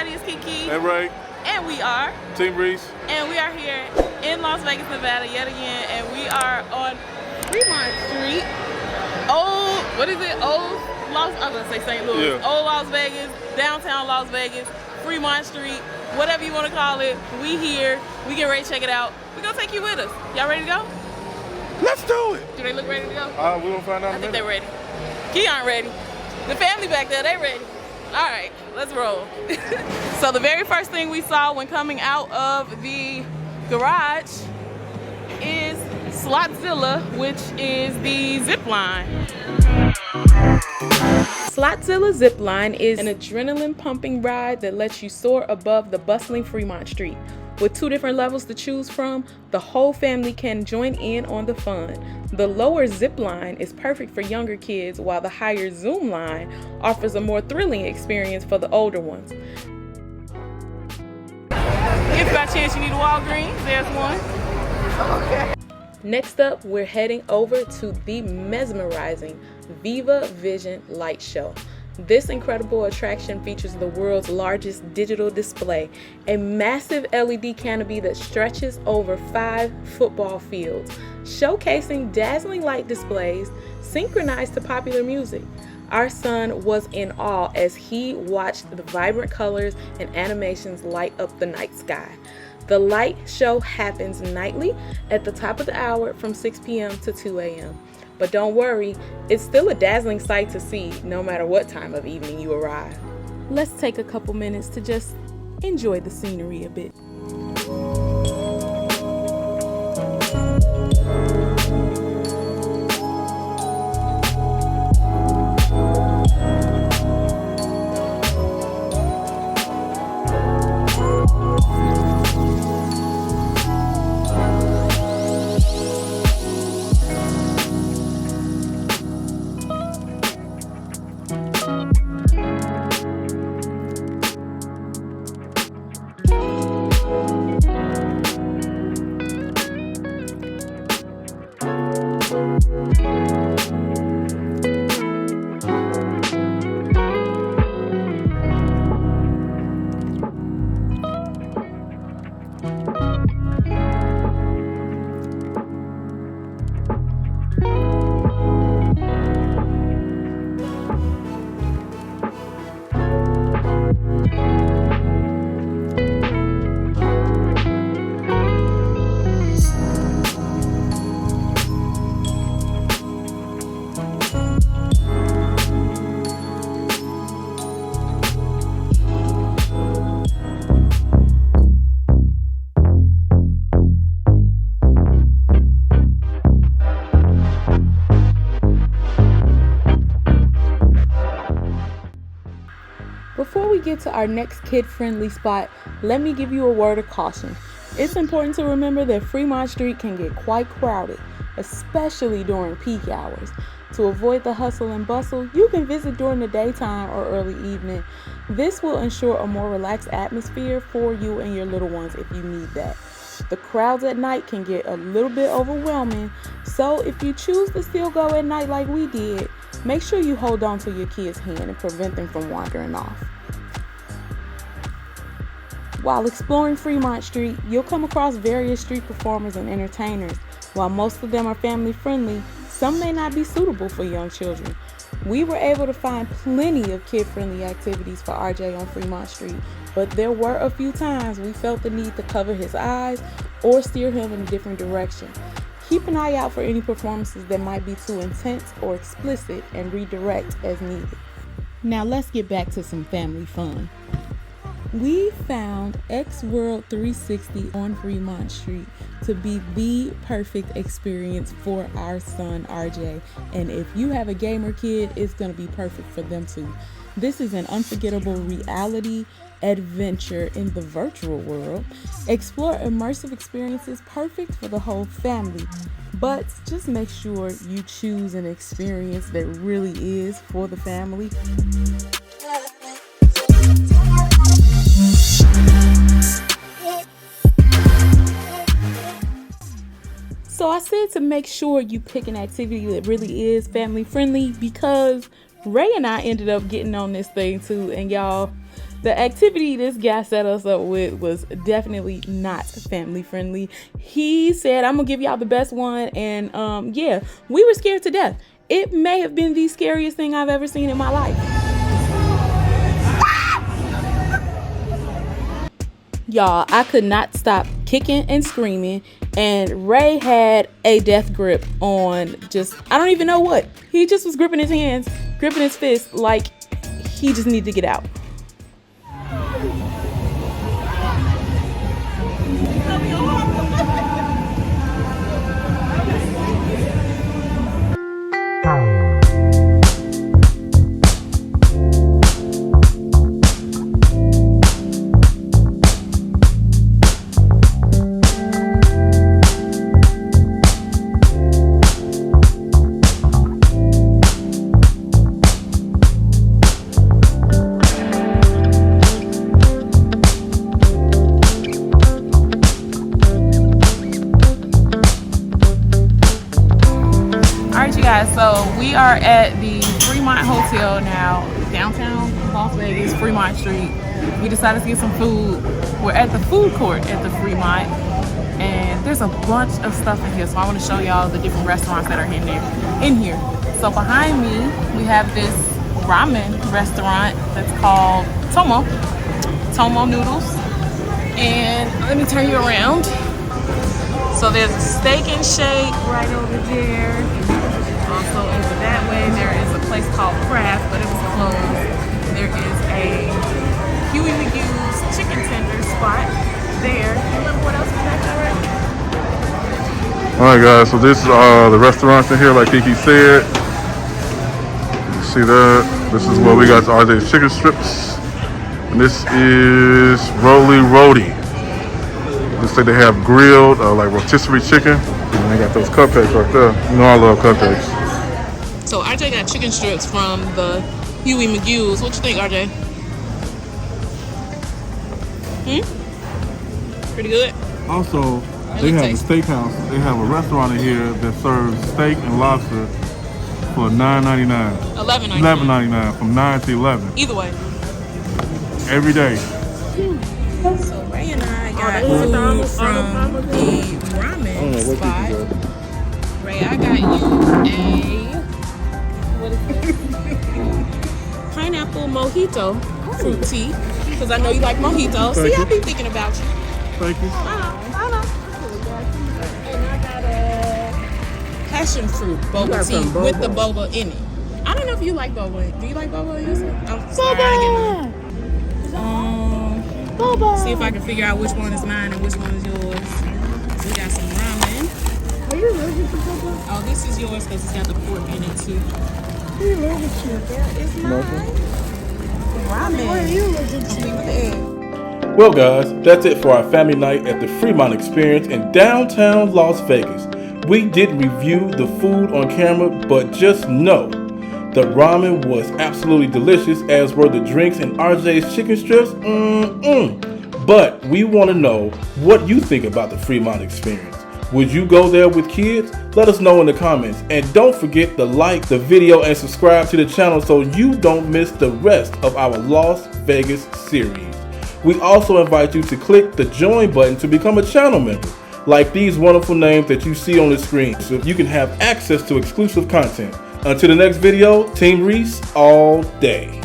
everybody, it's Kiki. And Ray. And we are Team Reese. And we are here in Las Vegas, Nevada yet again. And we are on Fremont Street. I was gonna say St. Louis. Yeah. Old Las Vegas, downtown Las Vegas, Fremont Street, whatever you want to call it. We here. We get ready to check it out. We're gonna take you with us. Y'all ready to go? Let's do it. Do they look ready to go? We're gonna find out. I think they're ready. Keon ready. The family back there, they ready. All right, let's roll. So the very first thing we saw when coming out of the garage is Slotzilla, which is the zip line. Slotzilla zip line is an adrenaline pumping ride that lets you soar above the bustling Fremont Street. With 2 different levels to choose from, the whole family can join in on the fun. The lower zip line is perfect for younger kids, while the higher zoom line offers a more thrilling experience for the older ones. If by chance you need a Walgreens, there's one. Okay. Next up, we're heading over to the mesmerizing Viva Vision Light Show. This incredible attraction features the world's largest digital display, a massive LED canopy that stretches over 5 football fields, showcasing dazzling light displays synchronized to popular music. Our son was in awe as he watched the vibrant colors and animations light up the night sky. The light show happens nightly at the top of the hour from 6 p.m. to 2 a.m. But don't worry, it's still a dazzling sight to see no matter what time of evening you arrive. Let's take a couple minutes to just enjoy the scenery a bit. Before we get to our next kid-friendly spot, let me give you a word of caution. It's important to remember that Fremont Street can get quite crowded, especially during peak hours. To avoid the hustle and bustle, you can visit during the daytime or early evening. This will ensure a more relaxed atmosphere for you and your little ones if you need that. The crowds at night can get a little bit overwhelming, so if you choose to still go at night like we did, make sure you hold on to your kid's hand and prevent them from wandering off. While exploring Fremont Street, you'll come across various street performers and entertainers. While most of them are family friendly, some may not be suitable for young children. We were able to find plenty of kid-friendly activities for RJ on Fremont Street, but there were a few times we felt the need to cover his eyes or steer him in a different direction. Keep an eye out for any performances that might be too intense or explicit and redirect as needed. Now let's get back to some family fun. We found X World 360 on Fremont Street to be the perfect experience for our son RJ, and if you have a gamer kid, it's going to be perfect for them too. This is an unforgettable reality adventure in the virtual world. Explore immersive experiences perfect for the whole family, but just make sure you choose an experience that really is for the family. So I said to make sure you pick an activity that really is family friendly, because Ray and I ended up getting on this thing too, and y'all, The activity this guy set us up with was definitely not family friendly. He said, I'm gonna give y'all the best one, and yeah, we were scared to death. It may have been the scariest thing I've ever seen in my life. Y'all, I could not stop kicking and screaming, and Ray had a death grip on I don't even know what. He just was gripping his hands, gripping his fist like he just needed to get out. So we are at the Fremont Hotel now, downtown Las Vegas, Fremont Street. We decided to get some food. We're at the food court at the Fremont, and there's a bunch of stuff in here. So I want to show y'all the different restaurants that are in here. So behind me, we have this ramen restaurant that's called Tomo Noodles. And let me turn you around. So there's a steak and shake right over there. Also over that way, there is a place called Craft, but it was closed. There is a Huey McGue's chicken tender spot there. What else is that, right? Alright guys, so this is the restaurants in here like Kiki said. You see that? This is where we got RJ's chicken strips. And this is Roly Rody. Looks like they have grilled like rotisserie chicken. And they got those cupcakes right there. You know I love cupcakes. So RJ got chicken strips from the Huey McGue's. What you think, RJ? Pretty good. Also, they have a steakhouse. They have a restaurant in here that serves steak and lobster for $9.99. $11.99 from 9 to 11. Either way. Every day. So Ray and I got food from the ramen spot. Ray, I got you what is this? Pineapple mojito fruit tea, because I know you like mojitos. See, I be thinking about you. Thank you. I know. And I got a passion fruit boba tea with the boba in it. I don't know if you like boba. Do you like boba in yours? I'm sorry, I didn't get mine. Boba. See if I can figure out which one is mine and which one is yours. We got some ramen. Are you allergic to boba? Oh, this is yours because it's got the pork in it too. Are you allergic to? Yeah, it's mine. Ramen. What are you allergic to? Complete with the egg. Well guys, that's it for our family night at the Fremont Experience in downtown Las Vegas. We did review the food on camera, but just know the ramen was absolutely delicious, as were the drinks and RJ's chicken strips. But we want to know what you think about the Fremont Experience. Would you go there with kids? Let us know in the comments. And don't forget to like the video and subscribe to the channel so you don't miss the rest of our Las Vegas series. We also invite you to click the join button to become a channel member, like these wonderful names that you see on the screen, so you can have access to exclusive content. Until the next video, Team Reese all day.